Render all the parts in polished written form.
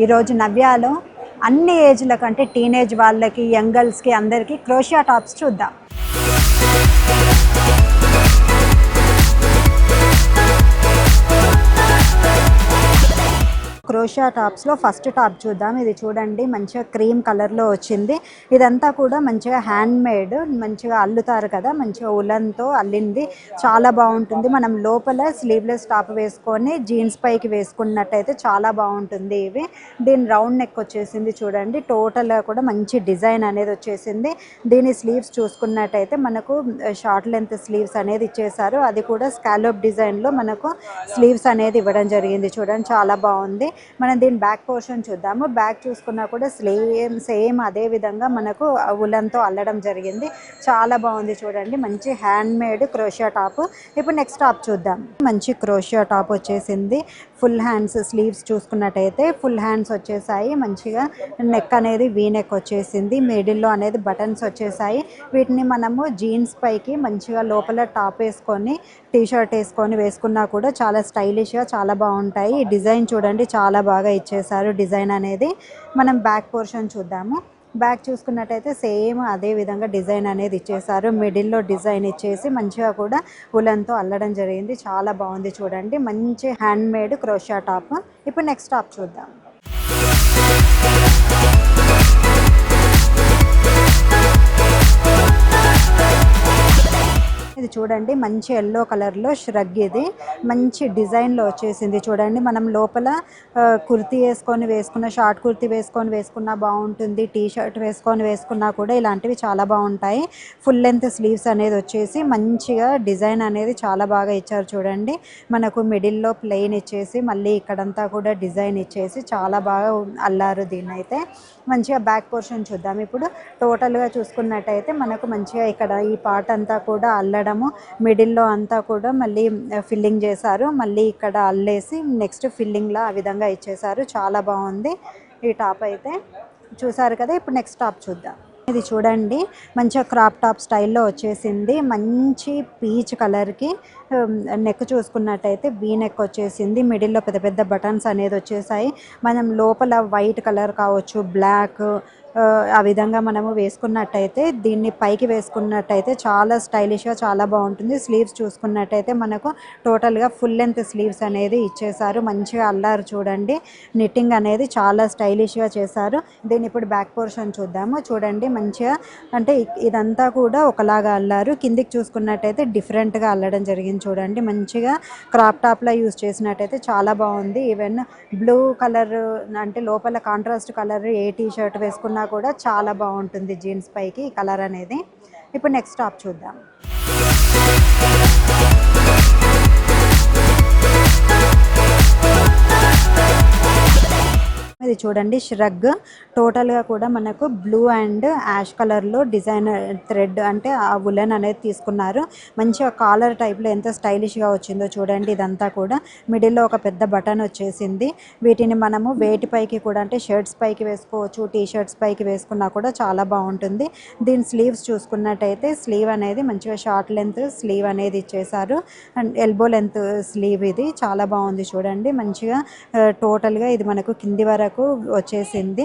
ఈరోజు నవ్యాలో అన్ని ఏజ్లకు అంటే టీనేజ్ వాళ్ళకి, యంగ్ గర్ల్స్కి అందరికీ క్రోషియా టాప్స్ చూద్దాం. క్రోషియా టాప్స్లో ఫస్ట్ టాప్ చూద్దాం. ఇది చూడండి, మంచిగా క్రీమ్ కలర్లో వచ్చింది. ఇదంతా కూడా మంచిగా హ్యాండ్ మేడ్, మంచిగా అల్లుతారు కదా, మంచిగా ఉలన్తో అల్లింది. చాలా బాగుంటుంది. మనం లోపల స్లీవ్లెస్ టాప్ వేసుకొని జీన్స్ పైకి వేసుకున్నట్టయితే చాలా బాగుంటుంది. ఇవి దీని రౌండ్ నెక్ వచ్చేసింది చూడండి. టోటల్గా కూడా మంచి డిజైన్ అనేది వచ్చేసింది. దీని స్లీవ్స్ చూసుకున్నట్టయితే మనకు షార్ట్ లెంత్ స్లీవ్స్ అనేది ఇచ్చేసారు. అది కూడా స్కాలోప్ డిజైన్లో మనకు స్లీవ్స్ అనేది ఇవ్వడం జరిగింది. చూడండి, చాలా బాగుంది. మనం దీని బ్యాక్ పోర్షన్ చూద్దాము. బ్యాక్ చూసుకున్నా కూడా సేమ్ అదే విధంగా మనకు ఉలన్తో అల్లడం జరిగింది. చాలా బాగుంది చూడండి. మంచి హ్యాండ్ మేడ్ క్రోషియా టాప్. ఇప్పుడు నెక్స్ట్ టాప్ చూద్దాం. మంచి క్రోషియా టాప్ వచ్చేసింది. ఫుల్ హ్యాండ్స్ స్లీవ్స్ చూసుకున్నట్టయితే ఫుల్ హ్యాండ్స్ వచ్చేసాయి. మంచిగా నెక్ అనేది వీ నెక్ వచ్చేసింది. మిడిల్లో అనేది బటన్స్ వచ్చేసాయి. వీటిని మనము జీన్స్ పైకి మంచిగా లోపల టాప్ వేసుకొని టీ షర్ట్ వేసుకొని వేసుకున్నా కూడా చాలా స్టైలిష్గా చాలా బాగుంటాయి. ఈ డిజైన్ చూడండి, చాలా బాగా ఇచ్చేసారు డిజైన్ అనేది. మనం బ్యాక్ పోర్షన్ చూద్దాము. బ్యాక్ చూసుకున్నట్టయితే సేమ్ అదే విధంగా డిజైన్ అనేది ఇచ్చేసారు. మిడిల్లో డిజైన్ ఇచ్చేసి మంచిగా కూడా ఉలన్తో అల్లడం జరిగింది. చాలా బాగుంది చూడండి. మంచి హ్యాండ్ మేడ్ క్రోషియా టాప్. ఇప్పుడు నెక్స్ట్ టాప్ చూద్దాం. ఇది చూడండి, మంచి ఎల్లో కలర్లో ష్రగ్. ఇది మంచి డిజైన్లో వచ్చేసింది చూడండి. మనం లోపల కుర్తీ వేసుకున్న షార్ట్ కుర్తీ వేసుకున్నా బాగుంటుంది. టీ షర్ట్ వేసుకున్నా కూడా ఇలాంటివి చాలా బాగుంటాయి. ఫుల్ లెంత్ స్లీవ్స్ అనేది వచ్చేసి మంచిగా డిజైన్ అనేది చాలా బాగా ఇచ్చారు చూడండి. మనకు మిడిల్లో ప్లెయిన్ ఇచ్చేసి మళ్ళీ ఇక్కడంతా కూడా డిజైన్ ఇచ్చేసి చాలా బాగా అల్లారు దీన్ని అయితే. మంచిగా బ్యాక్ పోర్షన్ చూద్దాం. ఇప్పుడు టోటల్గా చూసుకున్నట్టయితే మనకు మంచిగా ఇక్కడ ఈ పార్ట్ అంతా కూడా అల్లడము, మిడిల్లో అంతా కూడా మళ్ళీ ఫిల్లింగ్ చేశారు. మళ్ళీ ఇక్కడ అల్లేసి నెక్స్ట్ ఫిల్లింగ్లా ఆ విధంగా ఇచ్చేసారు. చాలా బాగుంది ఈ టాప్ అయితే. చూసారు కదా. ఇప్పుడు నెక్స్ట్ టాప్ చూద్దాం. ఇది చూడండి, మంచిగా క్రాప్ టాప్ స్టైల్లో వచ్చేసింది. మంచి పీచ్ కలర్కి నెక్ చూసుకున్నట్టయితే వీ నెక్ వచ్చేసింది. మిడిల్లో పెద్ద పెద్ద బటన్స్ అనేది వచ్చేసాయి. మనం లోపల వైట్ కలర్ కావచ్చు, బ్లాక్ ఆ విధంగా మనము వేసుకున్నట్టయితే, దీన్ని పైకి వేసుకున్నట్టయితే చాలా స్టైలిష్గా చాలా బాగుంటుంది. స్లీవ్స్ చూసుకున్నట్టయితే మనకు టోటల్గా ఫుల్ లెంత్ స్లీవ్స్ అనేది ఇచ్చేసారు. మంచిగా అల్లారు చూడండి. నిట్టింగ్ అనేది చాలా స్టైలిష్గా చేశారు. దీన్ని ఇప్పుడు బ్యాక్ పోర్షన్ చూద్దాము. చూడండి, మంచిగా అంటే ఇదంతా కూడా ఒకలాగా అల్లారు. కిందికి చూసుకున్నట్టయితే డిఫరెంట్గా అల్లడం జరిగింది చూడండి. మంచిగా క్రాప్ టాప్లో యూజ్ చేసినట్టయితే చాలా బాగుంది. ఈవెన్ బ్లూ కలర్ అంటే లోపల కాంట్రాస్ట్ కలర్ ఏ టీ షర్ట్ వేసుకున్నా కూడా చాలా బాగుంటుంది జీన్స్ పైకి ఈ కలర్ అనేది. ఇప్పుడు నెక్స్ట్ టాప్ చూద్దాం. ఇది చూడండి, ష్రగ్. టోటల్గా కూడా మనకు బ్లూ అండ్ యాష్ కలర్లో డిజైన్ థ్రెడ్ అంటే ఆ ఉలన్ అనేది తీసుకున్నారు. మంచిగా కాలర్ టైప్లో ఎంత స్టైలిష్గా వచ్చిందో చూడండి. ఇదంతా కూడా మిడిల్లో ఒక పెద్ద బటన్ వచ్చేసింది. వీటిని మనము వేటి పైకి కూడా అంటే షర్ట్స్ పైకి వేసుకోవచ్చు, టీ షర్ట్స్ పైకి వేసుకున్నా కూడా చాలా బాగుంటుంది. దీని స్లీవ్స్ చూసుకున్నట్టయితే స్లీవ్ అనేది మంచిగా షార్ట్ లెంత్ స్లీవ్ అనేది ఇచ్చేసారు. And elbow length slew. ఇది చాలా బాగుంది చూడండి. మంచిగా టోటల్గా ఇది మనకు కింది వరకు వచ్చేసింది.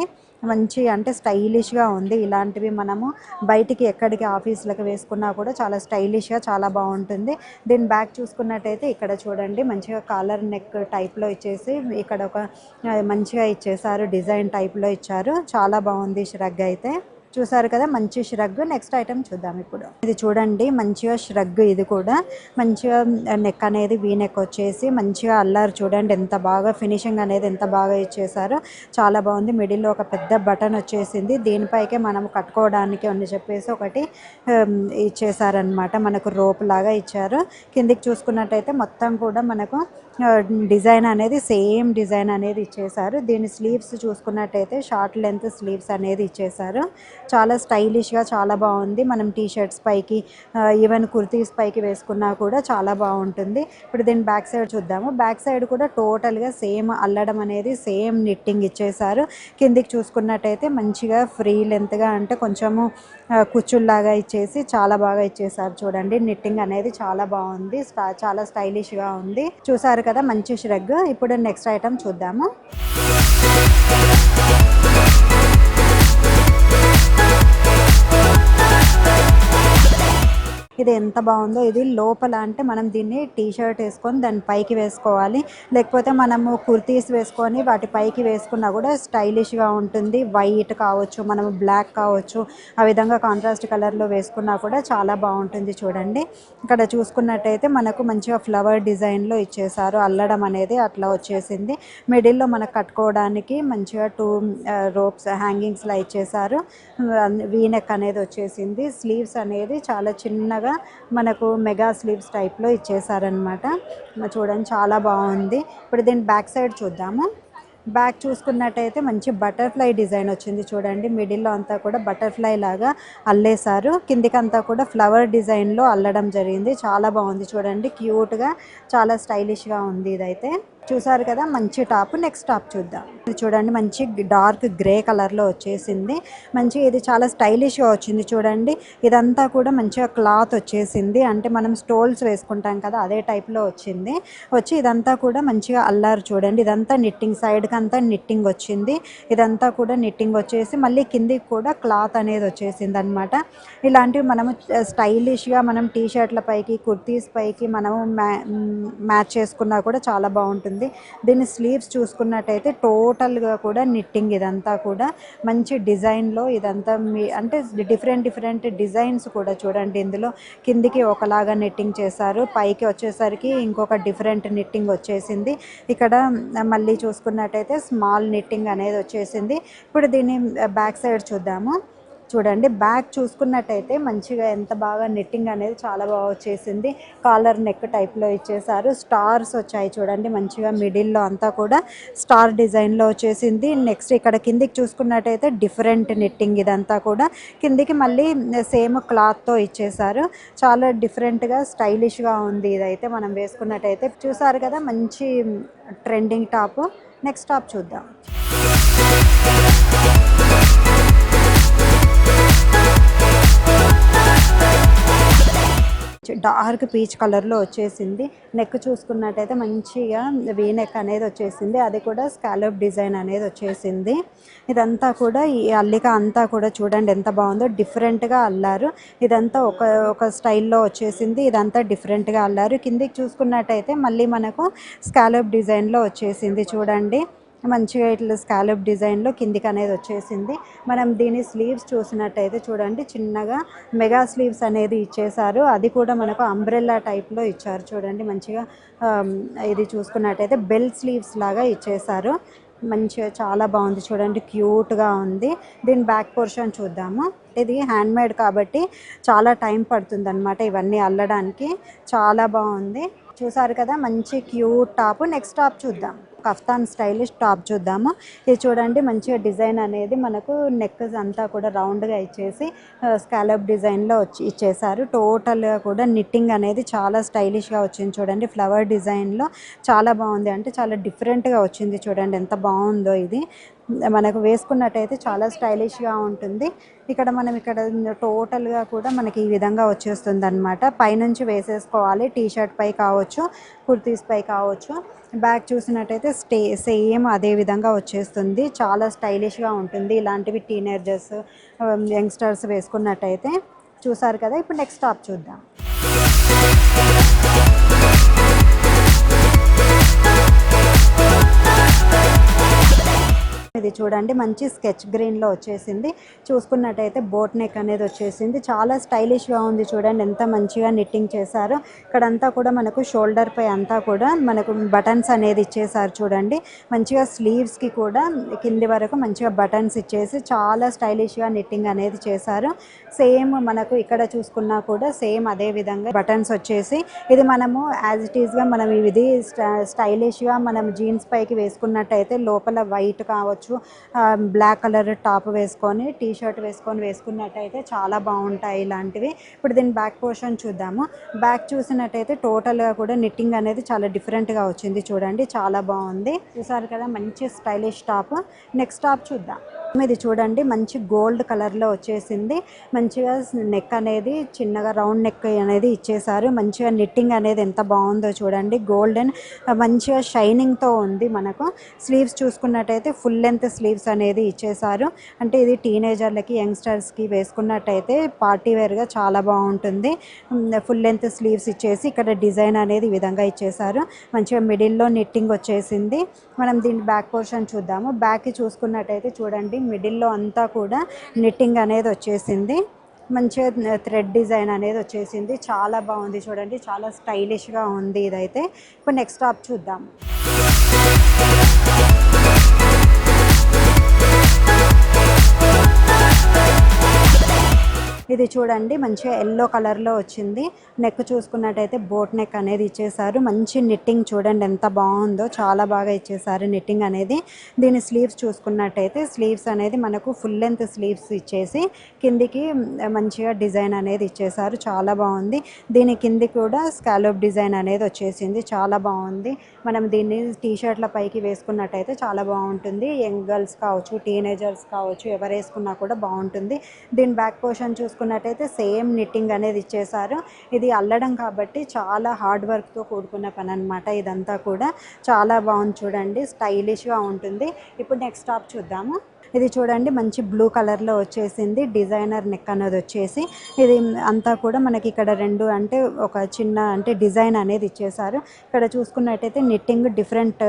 మంచి అంటే స్టైలిష్గా ఉంది. ఇలాంటివి మనము బయటికి ఎక్కడికి ఆఫీసులకు వేసుకున్నా కూడా చాలా స్టైలిష్గా చాలా బాగుంటుంది. దీని బ్యాక్ చూసుకున్నట్టయితే ఇక్కడ చూడండి, మంచిగా కాలర్ నెక్ టైప్లో ఇచ్చేసి ఇక్కడ ఒక మంచిగా ఇచ్చేసారు. డిజైన్ టైప్లో ఇచ్చారు. చాలా బాగుంది ష్రగ్ అయితే. చూసారు కదా, మంచి ష్రగ్. నెక్స్ట్ ఐటమ్ చూద్దాం ఇప్పుడు. ఇది చూడండి, మంచిగా ష్రగ్. ఇది కూడా మంచిగా నెక్ అనేది వీ నెక్ వచ్చేసి మంచిగా అల్లారు చూడండి. ఎంత బాగా ఫినిషింగ్ అనేది ఎంత బాగా ఇచ్చేసారో చాలా బాగుంది. మిడిల్లో ఒక పెద్ద బటన్ వచ్చేసింది. దీనిపైకే మనం కట్టుకోవడానికి అని చెప్పేసి ఒకటి ఇచ్చేసారనమాట. మనకు రోప్ లాగా ఇచ్చారు. కిందికి చూసుకున్నట్టయితే మొత్తం కూడా మనకు డిజైన్ అనేది సేమ్ డిజైన్ అనేది ఇచ్చేసారు. దీని స్లీవ్స్ చూసుకున్నట్టయితే షార్ట్ లెంత్ స్లీవ్స్ అనేది ఇచ్చేసారు. చాలా స్టైలిష్గా చాలా బాగుంది. మనం టీ షర్ట్స్ పైకి ఈవెన్ కుర్తీస్ పైకి వేసుకున్నా కూడా చాలా బాగుంటుంది. ఇప్పుడు దీని బ్యాక్ సైడ్ చూద్దాము. బ్యాక్ సైడ్ కూడా టోటల్గా సేమ్ అల్లడం అనేది సేమ్ నిట్టింగ్ ఇచ్చేసారు. కిందికి చూసుకున్నట్టయితే మంచిగా ఫ్రీ లెంత్గా అంటే కొంచెము కుచ్చుల్లాగా ఇచ్చేసి చాలా బాగా ఇచ్చేసారు చూడండి. నిట్టింగ్ అనేది చాలా బాగుంది. చాలా స్టైలిష్గా ఉంది. చూసారు కదా మంచి ష్రగ్. ఇప్పుడు నెక్స్ట్ ఐటమ్ చూద్దాము. ఇది ఎంత బాగుందో. ఇది లోపల అంటే మనం దీన్ని టీ షర్ట్ వేసుకొని దాని పైకి వేసుకోవాలి, లేకపోతే మనము కుర్తీస్ వేసుకొని వాటి పైకి వేసుకున్నా కూడా స్టైలిష్గా ఉంటుంది. వైట్ కావచ్చు, మనము బ్లాక్ కావచ్చు, ఆ విధంగా కాంట్రాస్ట్ కలర్లో వేసుకున్నా కూడా చాలా బాగుంటుంది. చూడండి ఇక్కడ చూసుకున్నట్టయితే మనకు మంచిగా ఫ్లవర్ డిజైన్లో ఇచ్చేసారు. అల్లడం అనేది అట్లా వచ్చేసింది. మిడిల్లో మనకు కట్టుకోవడానికి మంచిగా 2 రోప్స్ హ్యాంగింగ్స్లా ఇచ్చేసారు. వీనెక్ అనేది వచ్చేసింది. స్లీవ్స్ అనేది చాలా చిన్నగా మనకు మెగా స్లీవ్స్ టైప్లో ఇచ్చేసారనమాట. చూడండి చాలా బాగుంది. ఇప్పుడు దీని బ్యాక్ సైడ్ చూద్దాము. బ్యాక్ చూసుకున్నట్టయితే మంచి బటర్ఫ్లై డిజైన్ వచ్చింది. చూడండి మిడిల్లో అంతా కూడా బటర్ఫ్లై లాగా అల్లేసారు. కిందికంతా కూడా ఫ్లవర్ డిజైన్లో అల్లడం జరిగింది. చాలా బాగుంది. చూడండి క్యూట్గా చాలా స్టైలిష్గా ఉంది. ఇదైతే చూసారు కదా మంచి టాప్. నెక్స్ట్ టాప్ చూద్దాం. ఇది చూడండి మంచి డార్క్ గ్రే కలర్లో వచ్చేసింది. మంచి ఇది చాలా స్టైలిష్గా వచ్చింది. చూడండి ఇదంతా కూడా మంచిగా క్లాత్ వచ్చేసింది. అంటే మనం స్టోల్స్ వేసుకుంటాం కదా అదే టైప్లో వచ్చింది. ఇదంతా కూడా మంచిగా అల్లారు. చూడండి ఇదంతా నిట్టింగ్, సైడ్కి అంతా నిట్టింగ్ వచ్చింది. ఇదంతా కూడా నిట్టింగ్ వచ్చేసి మళ్ళీ కిందికి కూడా క్లాత్ అనేది వచ్చేసింది అనమాట. ఇలాంటివి మనము స్టైలిష్గా మనం టీ షర్ట్ల పైకి కుర్తీస్ పైకి మనము మ్యాచ్ చేసుకున్నా కూడా చాలా బాగుంటుంది. దీని స్లీవ్స్ చూసుకున్నట్టయితే టోటల్గా కూడా నిట్టింగ్. ఇదంతా కూడా మంచి డిజైన్లో ఇదంతా అంటే డిఫరెంట్ డిజైన్స్ కూడా చూడండి. ఇందులో కిందికి ఒకలాగా నిట్టింగ్ చేశారు, పైకి వచ్చేసరికి ఇంకొక డిఫరెంట్ నిట్టింగ్ వచ్చేసింది. ఇక్కడ మళ్ళీ చూసుకున్నట్టయితే స్మాల్ నిట్టింగ్ అనేది వచ్చేసింది. ఇప్పుడు దీని బ్యాక్ సైడ్ చూద్దాము. చూడండి బ్యాక్ చూసుకున్నట్టయితే మంచిగా ఎంత బాగా నెట్టింగ్ అనేది చాలా బాగా వచ్చేసింది. కాలర్ నెక్ టైప్లో ఇచ్చేసారు. స్టార్స్ వచ్చాయి చూడండి మంచిగా మిడిల్లో అంతా కూడా స్టార్ డిజైన్లో వచ్చేసింది. నెక్స్ట్ ఇక్కడ కిందికి చూసుకున్నట్టయితే డిఫరెంట్ నెట్టింగ్. ఇదంతా కూడా కిందికి మళ్ళీ సేమ్ క్లాత్తో ఇచ్చేసారు. చాలా డిఫరెంట్గా స్టైలిష్గా ఉంది. ఇదైతే మనం వేసుకున్నట్టయితే చూసారు కదా మంచి ట్రెండింగ్ టాప్. నెక్స్ట్ టాప్ చూద్దాం. డార్క్ పీచ్ కలర్లో వచ్చేసింది. నెక్ చూసుకున్నట్టయితే మంచిగా వీ నెక్ అనేది వచ్చేసింది. అది కూడా స్కాలప్ డిజైన్ అనేది వచ్చేసింది. ఇదంతా కూడా ఈ అల్లిక అంతా కూడా చూడండి ఎంత బాగుందో. డిఫరెంట్గా అల్లారు. ఇదంతా ఒక స్టైల్లో వచ్చేసింది. ఇదంతా డిఫరెంట్గా అల్లారు. కిందికి చూసుకున్నట్టయితే మళ్ళీ మనకు స్కాలప్ డిజైన్లో వచ్చేసింది. చూడండి మంచిగా ఇట్లా స్కాలప్ డిజైన్లో కిందికి అనేది వచ్చేసింది. మనం దీని స్లీవ్స్ చూసినట్టయితే చూడండి చిన్నగా మెగా స్లీవ్స్ అనేది ఇచ్చేసారు. అది కూడా మనకు అంబ్రెల్లా టైప్లో ఇచ్చారు. చూడండి మంచిగా ఇది చూసుకున్నట్టయితే బెల్ స్లీవ్స్ లాగా ఇచ్చేసారు. మంచిగా చాలా బాగుంది. చూడండి క్యూట్గా ఉంది. దీని బ్యాక్ పోర్షన్ చూద్దాము. ఇది హ్యాండ్మేడ్ కాబట్టి చాలా టైం పడుతుంది అనమాట ఇవన్నీ అల్లడానికి. చాలా బాగుంది. చూసారు కదా మంచి క్యూట్ టాప్. నెక్స్ట్ టాప్ చూద్దాం. కఫ్తాన్ స్టైలిష్ టాప్ చూద్దాము. ఇది చూడండి మంచిగా డిజైన్ అనేది మనకు నెక్ అంతా కూడా రౌండ్గా ఇచ్చేసి స్కాలప్ డిజైన్లో ఇచ్చేసారు. టోటల్గా కూడా నిట్టింగ్ అనేది చాలా స్టైలిష్గా వచ్చింది. చూడండి ఫ్లవర్ డిజైన్లో చాలా బాగుంది. అంటే చాలా డిఫరెంట్గా వచ్చింది. చూడండి ఎంత బాగుందో. ఇది మనకు వేసుకున్నట్టయితే చాలా స్టైలిష్గా ఉంటుంది. ఇక్కడ టోటల్గా కూడా మనకి ఈ విధంగా వచ్చేస్తుంది అనమాట. పైనుంచి వేసేసుకోవాలి. టీ షర్ట్ పై కావచ్చు, కుర్తీస్ పై కావచ్చు. బ్యాక్ చూసినట్టయితే సేమ్ అదే విధంగా వచ్చేస్తుంది. చాలా స్టైలిష్గా ఉంటుంది. ఇలాంటివి టీనేజర్స్ యంగ్స్టర్స్ వేసుకున్నట్టయితే. చూసారు కదా. ఇప్పుడు నెక్స్ట్ టాప్ చూద్దాం. ఇది చూడండి మంచి స్కెచ్ గ్రీన్లో వచ్చేసింది. చూసుకున్నట్టయితే బోట్ నెక్ అనేది వచ్చేసింది. చాలా స్టైలిష్గా ఉంది. చూడండి ఎంత మంచిగా నిట్టింగ్ చేశారు. ఇక్కడంతా కూడా మనకు షోల్డర్ పై అంతా కూడా మనకు బటన్స్ అనేది ఇచ్చేసారు. చూడండి మంచిగా స్లీవ్స్కి కూడా కింది వరకు మంచిగా బటన్స్ ఇచ్చేసి చాలా స్టైలిష్గా నిట్టింగ్ అనేది చేశారు. సేమ్ మనకు ఇక్కడ చూసుకున్నా కూడా సేమ్ అదే విధంగా బటన్స్ వచ్చేసి ఇది మనము యాజ్ ఇట్ ఈస్గా మనం ఇది స్టైలిష్గా మనం జీన్స్ పైకి వేసుకున్నట్టయితే లోపల వైట్ కావచ్చు, బ్లాక్ కలర్ టాప్ వేసుకొని టీ షర్ట్ వేసుకున్నట్టయితే చాలా బాగుంటాయి ఇలాంటివి. ఇప్పుడు దీని బ్యాక్ పోర్షన్ చూద్దాము. బ్యాక్ చూసినట్టయితే టోటల్గా కూడా నిట్టింగ్ అనేది చాలా డిఫరెంట్గా వచ్చింది. చూడండి చాలా బాగుంది. చూసారు కదా మంచి స్టైలిష్ టాప్. నెక్స్ట్ టాప్ చూద్దాం. ఇది చూడండి మంచి గోల్డ్ కలర్లో వచ్చేసింది. మంచిగా నెక్ అనేది చిన్నగా రౌండ్ నెక్ అనేది ఇచ్చేసారు. మంచిగా నిట్టింగ్ అనేది ఎంత బాగుందో చూడండి. గోల్డెన్ మంచిగా షైనింగ్తో ఉంది. మనకు స్లీవ్స్ చూసుకున్నట్టయితే ఫుల్ లెంత్ స్లీవ్స్ అనేది ఇచ్చేసారు. అంటే ఇది టీనేజర్లకి యంగ్స్టర్స్కి వేసుకున్నట్టయితే పార్టీ వేర్గా చాలా బాగుంటుంది. ఫుల్ లెంత్ స్లీవ్స్ ఇచ్చేసి ఇక్కడ డిజైన్ అనేది ఈ విధంగా ఇచ్చేసారు. మంచిగా మిడిల్లో నిట్టింగ్ వచ్చేసింది. మనం దీని బ్యాక్ పోర్షన్ చూద్దాము. బ్యాక్ చూసుకున్నట్టయితే చూడండి మిడిల్లో అంతా కూడా నిట్టింగ్ అనేది వచ్చేసింది. మంచిగా థ్రెడ్ డిజైన్ అనేది వచ్చేసింది. చాలా బాగుంది చూడండి. చాలా స్టైలిష్గా ఉంది ఇదైతే. ఇప్పుడు నెక్స్ట్ టాప్ చూద్దాం. ఇది చూడండి మంచిగా ఎల్లో కలర్లో వచ్చింది. నెక్ చూసుకున్నట్టయితే బోట్ నెక్ అనేది ఇచ్చేసారు. మంచి నిట్టింగ్ చూడండి ఎంత బాగుందో, చాలా బాగా ఇచ్చేసారు నిట్టింగ్ అనేది. దీని స్లీవ్స్ చూసుకున్నట్టయితే స్లీవ్స్ అనేది మనకు ఫుల్ లెంత్ స్లీవ్స్ ఇచ్చేసి కిందికి మంచిగా డిజైన్ అనేది ఇచ్చేసారు. చాలా బాగుంది. దీని కింది కూడా స్కాలోప్ డిజైన్ అనేది వచ్చేసింది. చాలా బాగుంది. మనం దీన్ని టీషర్ట్ల పైకి వేసుకున్నట్టయితే చాలా బాగుంటుంది. యంగ్ గర్ల్స్ కావచ్చు, టీనేజర్స్ కావచ్చు, ఎవరు వేసుకున్నా కూడా బాగుంటుంది. దీని బ్యాక్ పోర్షన్ చూసుకున్నట్టయితే సేమ్ నిట్టింగ్ అనేది ఇచ్చేసారు. ఇది అల్లడం కాబట్టి చాలా హార్డ్ వర్క్తో కూడుకున్న పని అనమాట. ఇదంతా కూడా చాలా బాగుంది చూడండి. స్టైలిష్గా ఉంటుంది. ఇప్పుడు నెక్స్ట్ టాప్ చూద్దాము. ఇది చూడండి మంచి బ్లూ కలర్లో వచ్చేసింది. డిజైనర్ నెక్ అనేది వచ్చేసి ఇది అంతా కూడా మనకి ఇక్కడ రెండు అంటే ఒక చిన్న అంటే డిజైన్ అనేది ఇచ్చేసారు. ఇక్కడ చూసుకున్నట్టయితే knitting different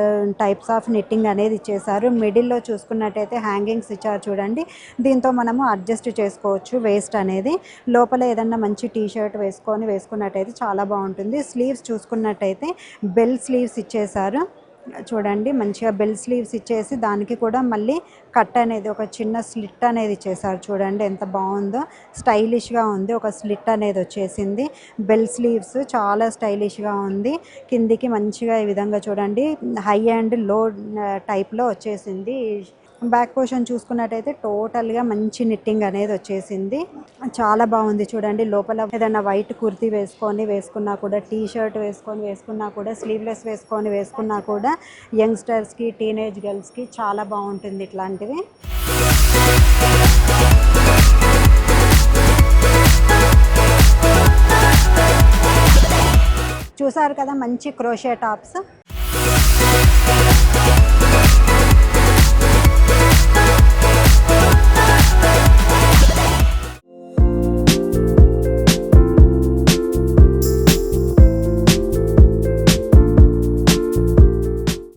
types of knitting అనేది ఇచ్చేసారు. మిడిల్లో చూసుకున్నట్టయితే హ్యాంగింగ్స్ ఇచ్చారు చూడండి. దీంతో మనము అడ్జస్ట్ చేసుకోవచ్చు వేస్ట్ అనేది. లోపల ఏదన్నా మంచి టీ షర్ట్ వేసుకున్నట్టయితే చాలా బాగుంటుంది. స్లీవ్స్ చూసుకున్నట్టయితే బెల్ స్లీవ్స్ ఇచ్చేసారు. చూడండి మంచిగా బెల్ స్లీవ్స్ ఇచ్చేసి దానికి కూడా మళ్ళీ కట్ అనేది ఒక చిన్న స్లిట్ అనేది ఇచ్చేసారు. చూడండి ఎంత బాగుందో, స్టైలిష్గా ఉంది. ఒక స్లిట్ అనేది వచ్చేసింది. బెల్ స్లీవ్స్ చాలా స్టైలిష్గా ఉంది. కిందికి మంచిగా ఈ విధంగా చూడండి హై అండ్ లో టైప్లో వచ్చేసింది. బ్యాక్ పోర్షన్ చూసుకున్నట్టయితే టోటల్గా మంచి నిట్టింగ్ అనేది వచ్చేసింది. చాలా బాగుంది చూడండి. లోపల ఏదైనా వైట్ కుర్తీ వేసుకున్నా కూడా, టీ షర్ట్ వేసుకున్నా కూడా, స్లీవ్లెస్ వేసుకున్నా కూడా యంగ్స్టర్స్కి, టీనేజ్ గర్ల్స్కి చాలా బాగుంటుంది ఇట్లాంటివి. చూసారు కదా మంచి క్రోషే టాప్స్.